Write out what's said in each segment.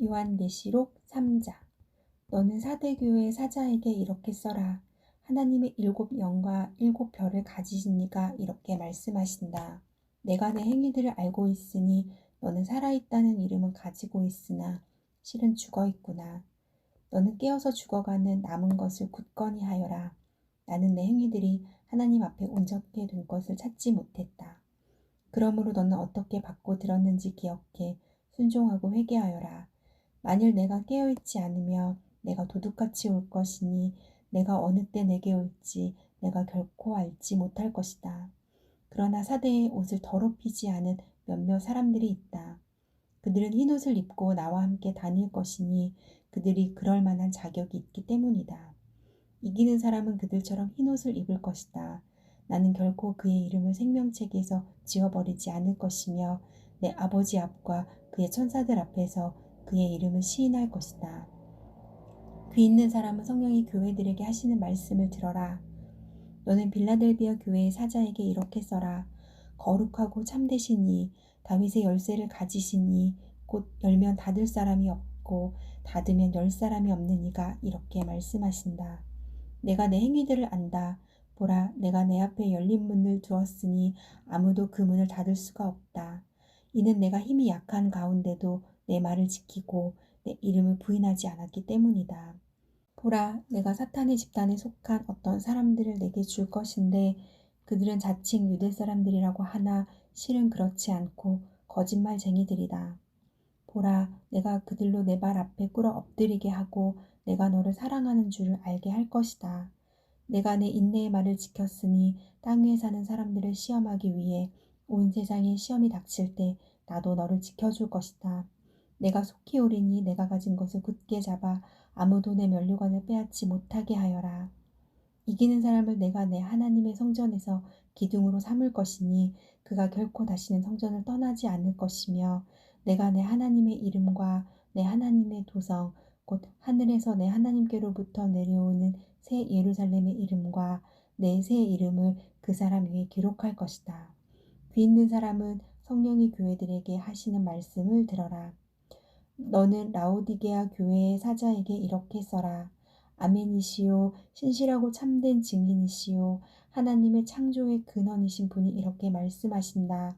요한계시록 3장. 너는 사대교회 사자에게 이렇게 써라. 하나님의 7영과 7별을 가지신 이가 이렇게 말씀하신다. 내가 내 행위들을 알고 있으니 너는 살아있다는 이름은 가지고 있으나 실은 죽어있구나. 너는 깨어서 죽어가는 남은 것을 굳건히 하여라. 나는 내 행위들이 하나님 앞에 온전케 된 것을 찾지 못했다. 그러므로 너는 어떻게 받고 들었는지 기억해 순종하고 회개하여라. 만일 내가 깨어있지 않으며 내가 도둑같이 올 것이니 내가 어느 때 내게 올지 내가 결코 알지 못할 것이다. 그러나 사대에 옷을 더럽히지 않은 몇몇 사람들이 있다. 그들은 흰옷을 입고 나와 함께 다닐 것이니 그들이 그럴 만한 자격이 있기 때문이다. 이기는 사람은 그들처럼 흰옷을 입을 것이다. 나는 결코 그의 이름을 생명책에서 지워버리지 않을 것이며 내 아버지 앞과 그의 천사들 앞에서 그의 이름을 시인할 것이다. 귀 있는 사람은 성령이 교회들에게 하시는 말씀을 들어라. 너는 빌라델비아 교회의 사자에게 이렇게 써라. 거룩하고 참되신 이, 다윗의 열쇠를 가지신 이, 곧 열면 닫을 사람이 없고 닫으면 열 사람이 없는 이가 이렇게 말씀하신다. 내가 내 행위들을 안다. 보라, 내가 내 앞에 열린 문을 두었으니 아무도 그 문을 닫을 수가 없다. 이는 내가 힘이 약한 가운데도 내 말을 지키고 내 이름을 부인하지 않았기 때문이다. 보라, 내가 사탄의 집단에 속한 어떤 사람들을 내게 줄 것인데 그들은 자칭 유대 사람들이라고 하나 실은 그렇지 않고 거짓말쟁이들이다. 보라, 내가 그들로 내 발 앞에 꿇어 엎드리게 하고 내가 너를 사랑하는 줄을 알게 할 것이다. 내가 내 인내의 말을 지켰으니 땅 위에 사는 사람들을 시험하기 위해 온 세상에 시험이 닥칠 때 나도 너를 지켜줄 것이다. 내가 속히 오리니 내가 가진 것을 굳게 잡아 아무도 내 면류관을 빼앗지 못하게 하여라. 이기는 사람을 내가 내 하나님의 성전에서 기둥으로 삼을 것이니 그가 결코 다시는 성전을 떠나지 않을 것이며 내가 내 하나님의 이름과 내 하나님의 도성 곧 하늘에서 내 하나님께로부터 내려오는 새 예루살렘의 이름과 내 새 이름을 그 사람 위에 기록할 것이다. 귀 있는 사람은 성령이 교회들에게 하시는 말씀을 들어라. 너는 라오디게아 교회의 사자에게 이렇게 써라. 아멘이시요 신실하고 참된 증인이시요 하나님의 창조의 근원이신 분이 이렇게 말씀하신다.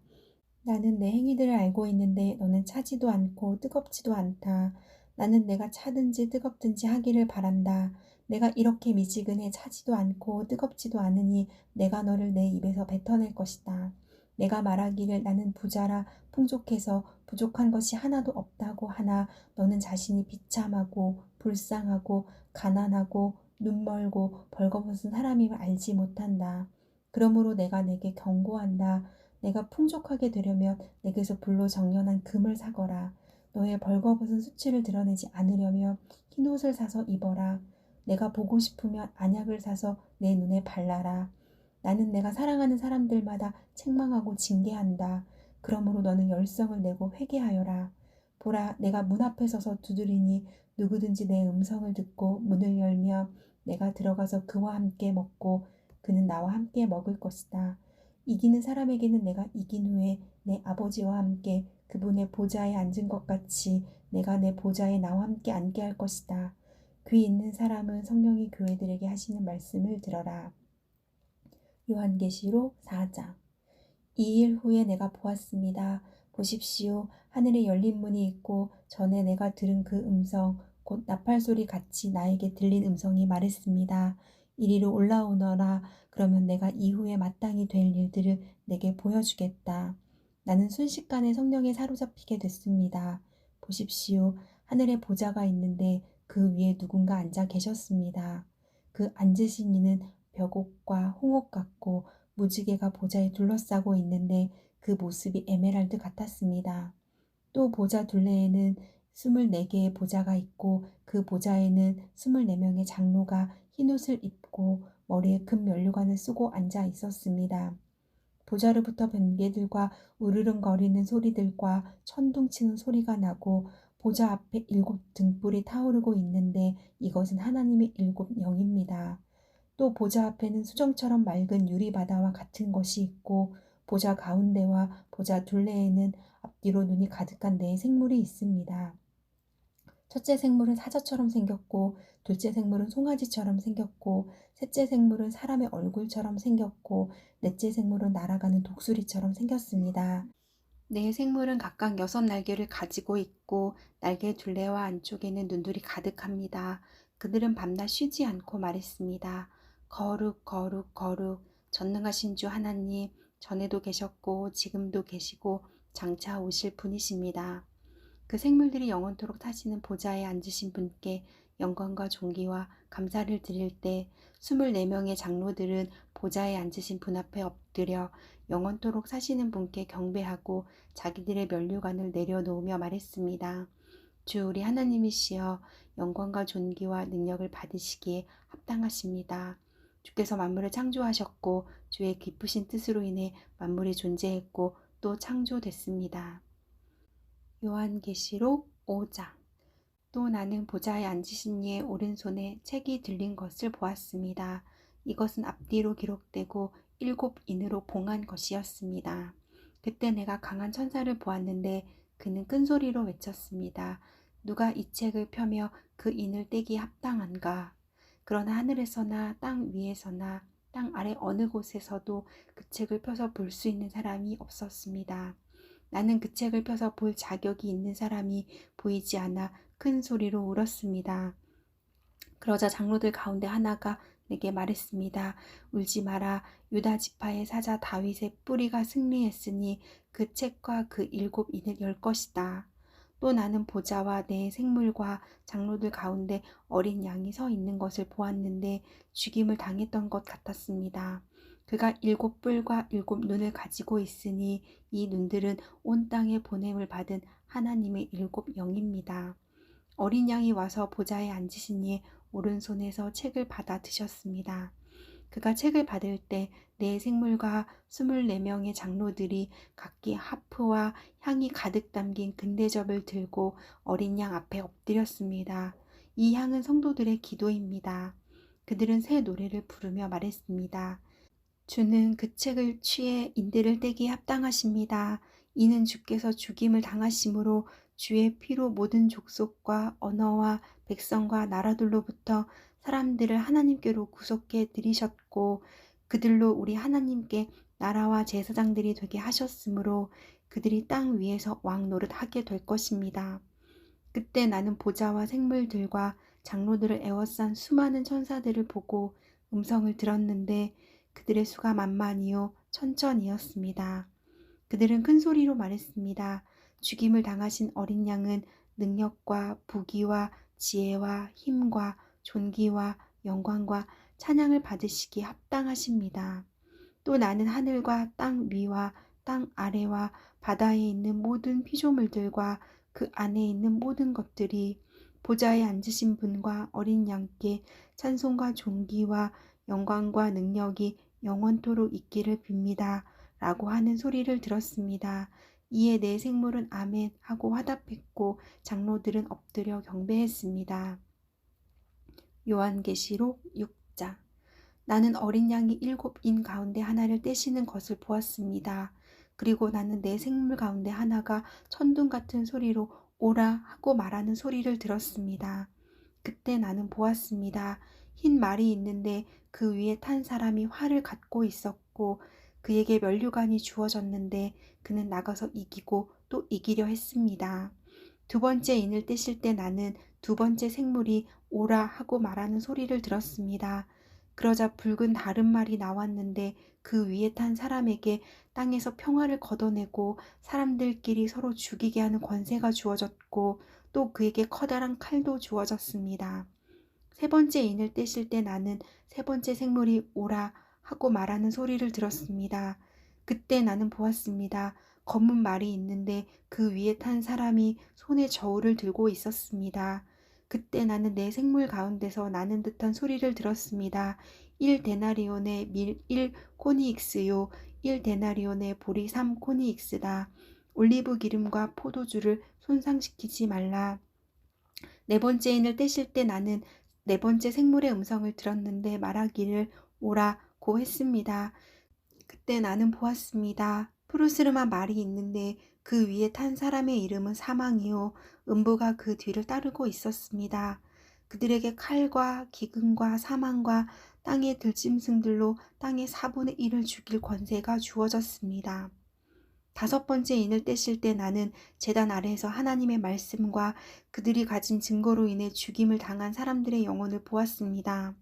나는 내 행위들을 알고 있는데 너는 차지도 않고 뜨겁지도 않다. 나는 내가 차든지 뜨겁든지 하기를 바란다. 내가 이렇게 미지근해 차지도 않고 뜨겁지도 않으니 내가 너를 내 입에서 뱉어낼 것이다. 내가 말하기를 나는 부자라 풍족해서 부족한 것이 하나도 없다고 하나 너는 자신이 비참하고 불쌍하고 가난하고 눈멀고 벌거벗은 사람임을 알지 못한다. 그러므로 내가 내게 경고한다. 내가 풍족하게 되려면 내게서 불로 정연한 금을 사거라. 너의 벌거벗은 수치를 드러내지 않으려면 흰옷을 사서 입어라. 내가 보고 싶으면 안약을 사서 내 눈에 발라라. 나는 내가 사랑하는 사람들마다 책망하고 징계한다. 그러므로 너는 열성을 내고 회개하여라. 보라, 내가 문 앞에 서서 두드리니 누구든지 내 음성을 듣고 문을 열면 내가 들어가서 그와 함께 먹고 그는 나와 함께 먹을 것이다. 이기는 사람에게는 내가 이긴 후에 내 아버지와 함께 그분의 보좌에 앉은 것 같이 내가 내 보좌에 나와 함께 앉게 할 것이다. 귀 있는 사람은 성령이 교회들에게 하시는 말씀을 들어라. 요한계시록 4장. 이 일 후에 내가 보았습니다. 보십시오. 하늘에 열린 문이 있고 전에 내가 들은 그 음성 곧 나팔소리 같이 나에게 들린 음성이 말했습니다. 이리로 올라오너라. 그러면 내가 이후에 마땅히 될 일들을 내게 보여주겠다. 나는 순식간에 성령에 사로잡히게 됐습니다. 보십시오. 하늘에 보좌가 있는데 그 위에 누군가 앉아 계셨습니다. 그 앉으신 이는 벽옥과 홍옥 같고 무지개가 보좌에 둘러싸고 있는데 그 모습이 에메랄드 같았습니다. 또 보좌 둘레에는 24개의 보좌가 있고 그 보좌에는 24명의 장로가 흰옷을 입고 머리에 금 면류관을 쓰고 앉아 있었습니다. 보좌로부터 번개들과 우르릉거리는 소리들과 천둥치는 소리가 나고 보좌 앞에 7 등불이 타오르고 있는데 이것은 하나님의 7 영입니다. 또 보좌 앞에는 수정처럼 맑은 유리바다와 같은 것이 있고 보좌 가운데와 보좌 둘레에는 앞뒤로 눈이 가득한 네 생물이 있습니다. 첫째 생물은 사자처럼 생겼고, 둘째 생물은 송아지처럼 생겼고, 셋째 생물은 사람의 얼굴처럼 생겼고, 넷째 생물은 날아가는 독수리처럼 생겼습니다. 네 생물은 각각 6날개를 가지고 있고 날개 둘레와 안쪽에는 눈들이 가득합니다. 그들은 밤낮 쉬지 않고 말했습니다. 거룩 거룩 거룩 전능하신 주 하나님, 전에도 계셨고 지금도 계시고 장차 오실 분이십니다. 그 생물들이 영원토록 타시는 보좌에 앉으신 분께 영광과 존귀와 감사를 드릴 때 24명의 장로들은 보좌에 앉으신 분 앞에 엎드려 영원토록 사시는 분께 경배하고 자기들의 면류관을 내려놓으며 말했습니다. 주 우리 하나님이시여, 영광과 존귀와 능력을 받으시기에 합당하십니다. 주께서 만물을 창조하셨고 주의 깊으신 뜻으로 인해 만물이 존재했고 또 창조됐습니다. 요한계시록 5장. 또 나는 보좌에 앉으신 이의 오른손에 책이 들린 것을 보았습니다. 이것은 앞뒤로 기록되고 7인으로 봉한 것이었습니다. 그때 내가 강한 천사를 보았는데 그는 큰 소리로 외쳤습니다. 누가 이 책을 펴며 그 인을 떼기 합당한가? 그러나 하늘에서나 땅 위에서나 땅 아래 어느 곳에서도 그 책을 펴서 볼 수 있는 사람이 없었습니다. 나는 그 책을 펴서 볼 자격이 있는 사람이 보이지 않아 큰 소리로 울었습니다. 그러자 장로들 가운데 하나가 내게 말했습니다. 울지 마라. 유다 지파의 사자 다윗의 뿌리가 승리했으니 그 책과 그 7인을 열 것이다. 또 나는 보좌와 내 생물과 장로들 가운데 어린 양이 서 있는 것을 보았는데 죽임을 당했던 것 같았습니다. 그가 7뿔과 7눈을 가지고 있으니 이 눈들은 온 땅에 보냄을 받은 하나님의 7영입니다. 어린 양이 와서 보좌에 앉으신 이의 오른손에서 책을 받아 드셨습니다. 그가 책을 받을 때 네 생물과 24명의 장로들이 각기 하프와 향이 가득 담긴 금대접을 들고 어린 양 앞에 엎드렸습니다. 이 향은 성도들의 기도입니다. 그들은 새 노래를 부르며 말했습니다. 주는 그 책을 취해 인들을 떼기에 합당하십니다. 이는 주께서 죽임을 당하심으로 주의 피로 모든 족속과 언어와 백성과 나라들로부터 사람들을 하나님께로 구속해 들이셨고 그들로 우리 하나님께 나라와 제사장들이 되게 하셨으므로 그들이 땅 위에서 왕 노릇하게 될 것입니다. 그때 나는 보좌와 생물들과 장로들을 에워싼 수많은 천사들을 보고 음성을 들었는데 그들의 수가 만만이요 천천이었습니다. 그들은 큰 소리로 말했습니다. 죽임을 당하신 어린 양은 능력과 부귀와 지혜와 힘과 존귀와 영광과 찬양을 받으시기 합당하십니다. 또 나는 하늘과 땅 위와 땅 아래와 바다에 있는 모든 피조물들과 그 안에 있는 모든 것들이 보좌에 앉으신 분과 어린 양께 찬송과 존귀와 영광과 능력이 영원토록 있기를 빕니다. 라고 하는 소리를 들었습니다. 이에 네 생물은 아멘 하고 화답했고 장로들은 엎드려 경배했습니다. 요한계시록 6장. 나는 어린 양이 7인 가운데 하나를 떼시는 것을 보았습니다. 그리고 나는 네 생물 가운데 하나가 천둥 같은 소리로 오라 하고 말하는 소리를 들었습니다. 그때 나는 보았습니다. 흰 말이 있는데 그 위에 탄 사람이 활을 갖고 있었고 그에게 면류관이 주어졌는데 그는 나가서 이기고 또 이기려 했습니다. 두 번째 인을 떼실 때 나는 두 번째 생물이 오라 하고 말하는 소리를 들었습니다. 그러자 붉은 다른 말이 나왔는데 그 위에 탄 사람에게 땅에서 평화를 걷어내고 사람들끼리 서로 죽이게 하는 권세가 주어졌고 또 그에게 커다란 칼도 주어졌습니다. 세 번째 인을 떼실 때 나는 세 번째 생물이 오라 하고 말하는 소리를 들었습니다. 그때 나는 보았습니다. 검은 말이 있는데 그 위에 탄 사람이 손에 저울을 들고 있었습니다. 그때 나는 내 생물 가운데서 나는 듯한 소리를 들었습니다. 1데나리온의 밀 1코니익스요 1데나리온의 보리 3코니익스다. 올리브 기름과 포도주를 손상시키지 말라. 네 번째 인을 떼실 때 나는 네 번째 생물의 음성을 들었는데 말하기를 오라고 했습니다. 그때 나는 보았습니다. 푸르스름한 말이 있는데 그 위에 탄 사람의 이름은 사망이요 음부가 그 뒤를 따르고 있었습니다. 그들에게 칼과 기근과 사망과 땅의 들짐승들로 땅의 4분의 1을 죽일 권세가 주어졌습니다. 5번째 인을 떼실 때 나는 제단 아래에서 하나님의 말씀과 그들이 가진 증거로 인해 죽임을 당한 사람들의 영혼을 보았습니다.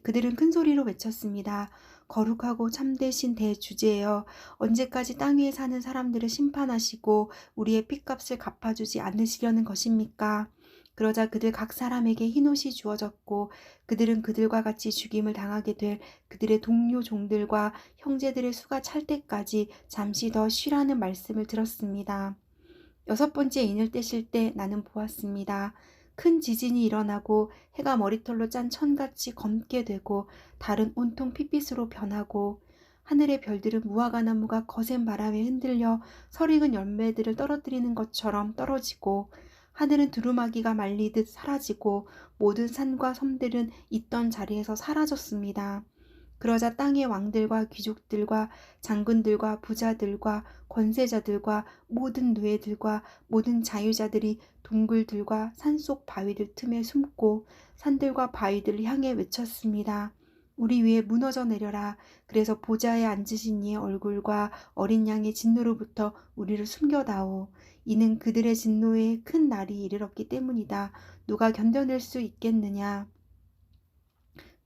그들은 큰 소리로 외쳤습니다. 거룩하고 참되신 대주제여, 언제까지 땅 위에 사는 사람들을 심판하시고 우리의 핏값을 갚아주지 않으시려는 것입니까? 그러자 그들 각 사람에게 흰옷이 주어졌고 그들은 그들과 같이 죽임을 당하게 될 그들의 동료 종들과 형제들의 수가 찰 때까지 잠시 더 쉬라는 말씀을 들었습니다. 6번째 인을 떼실 때 나는 보았습니다. 큰 지진이 일어나고 해가 머리털로 짠 천같이 검게 되고 달은 온통 핏빛으로 변하고 하늘의 별들은 무화과 나무가 거센 바람에 흔들려 설익은 열매들을 떨어뜨리는 것처럼 떨어지고 하늘은 두루마기가 말리듯 사라지고 모든 산과 섬들은 있던 자리에서 사라졌습니다. 그러자 땅의 왕들과 귀족들과 장군들과 부자들과 권세자들과 모든 노예들과 모든 자유자들이 동굴들과 산속 바위들 틈에 숨고 산들과 바위들을 향해 외쳤습니다. 우리 위에 무너져 내려라. 그래서 보좌에 앉으신 이의 얼굴과 어린 양의 진노로부터 우리를 숨겨다오. 이는 그들의 진노에 큰 날이 이르렀기 때문이다. 누가 견뎌낼 수 있겠느냐.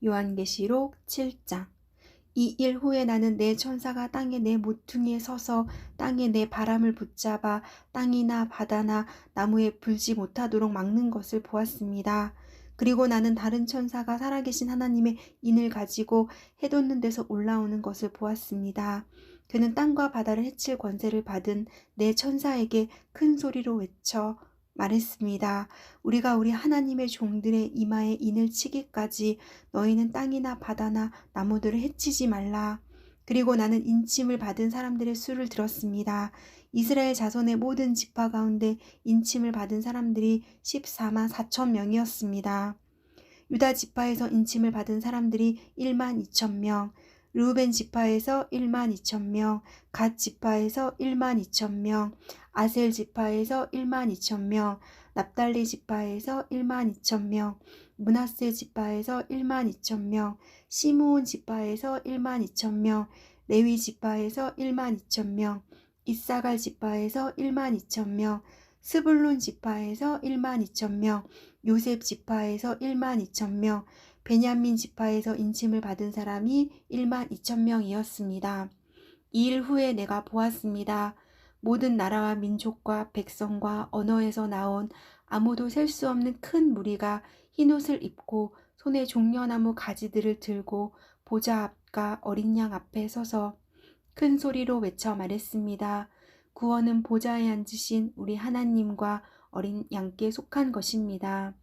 요한계시록 7장. 이 일 후에 나는 내 천사가 땅에 내 모퉁이에 서서 땅에 내 바람을 붙잡아 땅이나 바다나 나무에 불지 못하도록 막는 것을 보았습니다. 그리고 나는 다른 천사가 살아계신 하나님의 인을 가지고 해돋는 데서 올라오는 것을 보았습니다. 그는 땅과 바다를 해칠 권세를 받은 내 천사에게 큰 소리로 외쳐 말했습니다. 우리가 우리 하나님의 종들의 이마에 인을 치기까지 너희는 땅이나 바다나 나무들을 해치지 말라. 그리고 나는 인침을 받은 사람들의 수를 들었습니다. 이스라엘 자손의 모든 지파 가운데 인침을 받은 사람들이 14만 4천 명이었습니다. 유다 지파에서 인침을 받은 사람들이 1만 2천 명, 르우벤 지파에서 1만 2천 명, 갓 지파에서 1만 2천 명, 아셀 지파에서 1만 2천 명, 납달리 지파에서 1만 2천 명, 므낫세 지파에서 1만 2천 명, 시므온 지파에서 1만 2천 명, 레위 지파에서 1만 2천 명, 이사갈 지파에서 1만 2천 명, 스불론 지파에서 1만 2천 명, 요셉 지파에서 1만 2천 명, 베냐민 지파에서 인침을 받은 사람이 1만 2천 명이었습니다. 이 일 후에 내가 보았습니다. 모든 나라와 민족과 백성과 언어에서 나온 아무도 셀 수 없는 큰 무리가 흰옷을 입고 손에 종려나무 가지들을 들고 보좌 앞과 어린 양 앞에 서서 큰 소리로 외쳐 말했습니다. 구원은 보좌에 앉으신 우리 하나님과 어린 양께 속한 것입니다.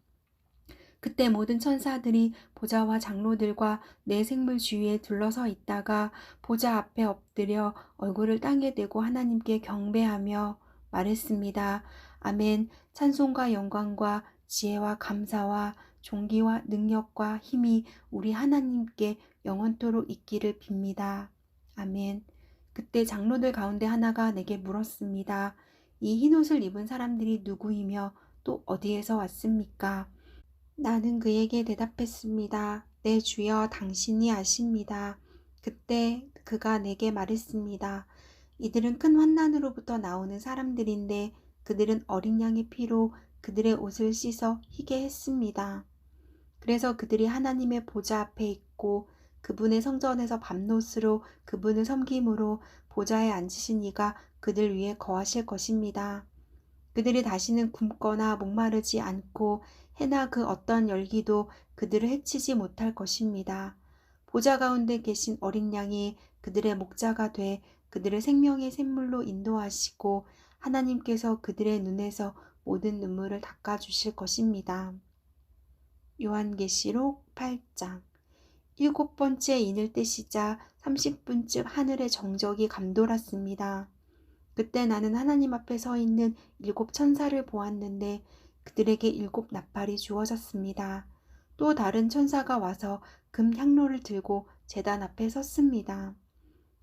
그때 모든 천사들이 보좌와 장로들과 네 생물 주위에 둘러서 있다가 보좌 앞에 엎드려 얼굴을 땅에 대고 하나님께 경배하며 말했습니다. 아멘. 찬송과 영광과 지혜와 감사와 존귀와 능력과 힘이 우리 하나님께 영원토록 있기를 빕니다. 아멘. 그때 장로들 가운데 하나가 내게 물었습니다. 이 흰옷을 입은 사람들이 누구이며 또 어디에서 왔습니까? 나는 그에게 대답했습니다. 내 주여 당신이 아십니다. 그때 그가 내게 말했습니다. 이들은 큰 환난으로부터 나오는 사람들인데 그들은 어린 양의 피로 그들의 옷을 씻어 희게 했습니다. 그래서 그들이 하나님의 보좌 앞에 있고 그분의 성전에서 밤낮으로 그분을 섬김으로 보좌에 앉으신 이가 그들 위에 거하실 것입니다. 그들이 다시는 굶거나 목마르지 않고 해나 그 어떤 열기도 그들을 해치지 못할 것입니다. 보좌 가운데 계신 어린 양이 그들의 목자가 돼 그들을 생명의 샘물로 인도하시고 하나님께서 그들의 눈에서 모든 눈물을 닦아주실 것입니다. 요한계시록 8장. 7번째 인을 떼시자 30분쯤 하늘의 정적이 감돌았습니다. 그때 나는 하나님 앞에 서 있는 7 천사를 보았는데 그들에게 7 나팔이 주어졌습니다. 또 다른 천사가 와서 금 향로를 들고 제단 앞에 섰습니다.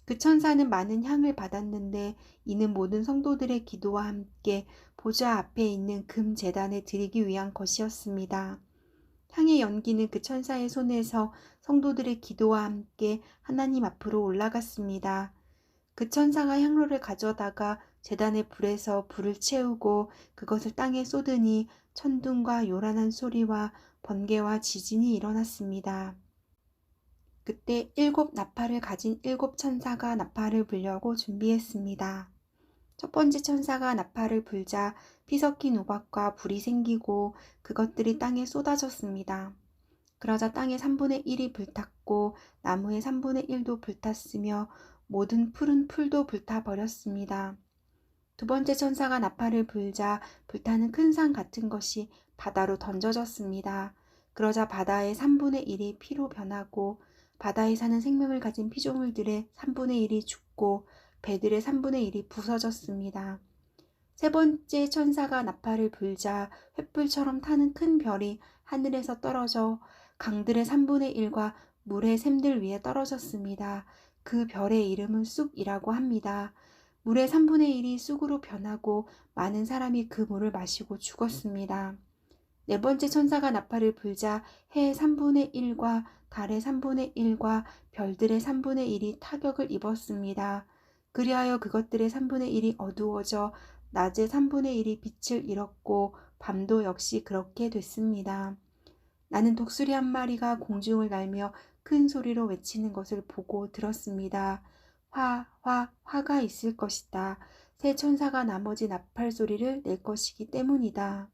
그 천사는 많은 향을 받았는데 이는 모든 성도들의 기도와 함께 보좌 앞에 있는 금 제단에 드리기 위한 것이었습니다. 향의 연기는 그 천사의 손에서 성도들의 기도와 함께 하나님 앞으로 올라갔습니다. 그 천사가 향로를 가져다가 제단의 불에서 불을 채우고 그것을 땅에 쏟으니 천둥과 요란한 소리와 번개와 지진이 일어났습니다. 그때 7나팔을 가진 7천사가 나팔을 불려고 준비했습니다. 첫 번째 천사가 나팔을 불자 피 섞인 우박과 불이 생기고 그것들이 땅에 쏟아졌습니다. 그러자 땅의 3분의 1이 불탔고 나무의 3분의 1도 불탔으며 모든 푸른 풀도 불타버렸습니다. 두 번째 천사가 나팔을 불자 불타는 큰 산 같은 것이 바다로 던져졌습니다. 그러자 바다의 3분의 1이 피로 변하고 바다에 사는 생명을 가진 피조물들의 3분의 1이 죽고 배들의 3분의 1이 부서졌습니다. 세 번째 천사가 나팔을 불자 횃불처럼 타는 큰 별이 하늘에서 떨어져 강들의 3분의 1과 물의 샘들 위에 떨어졌습니다. 그 별의 이름은 쑥이라고 합니다. 물의 3분의 1이 쑥으로 변하고 많은 사람이 그 물을 마시고 죽었습니다. 네 번째 천사가 나팔을 불자 해의 3분의 1과 달의 3분의 1과 별들의 3분의 1이 타격을 입었습니다. 그리하여 그것들의 3분의 1이 어두워져 낮의 3분의 1이 빛을 잃었고 밤도 역시 그렇게 됐습니다. 나는 독수리 한 마리가 공중을 날며 큰 소리로 외치는 것을 보고 들었습니다. 화가 있을 것이다. 새 천사가 나머지 나팔 소리를 낼 것이기 때문이다.